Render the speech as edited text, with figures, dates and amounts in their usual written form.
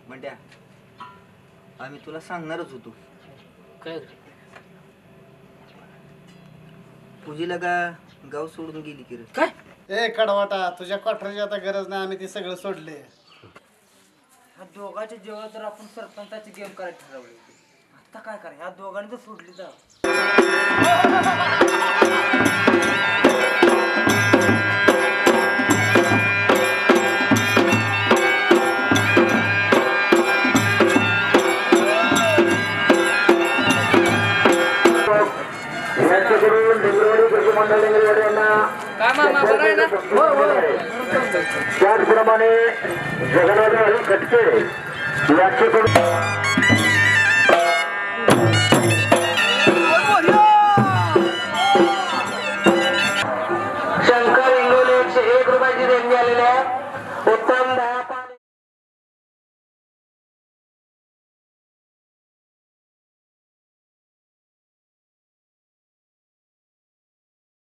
म्हणत्या आम्ही तुला सांगणारच होतो. काय पूजेला का गाव सोडून गेली की रे? काय ए कडवाटा, तुझ्या क्वार्टरची आता गरज नाही, आम्ही ते सगळं सोडले. ह्या दोघांच्या जेव्हा तर आपण सरपंचाची गेम करायला ठरवली. आता काय करा, ह्या दोघांनी तर सोडली जा. काय मामा बरं आहे ना? त्याचप्रमाणे जगन्नाथ हरी खटके याचे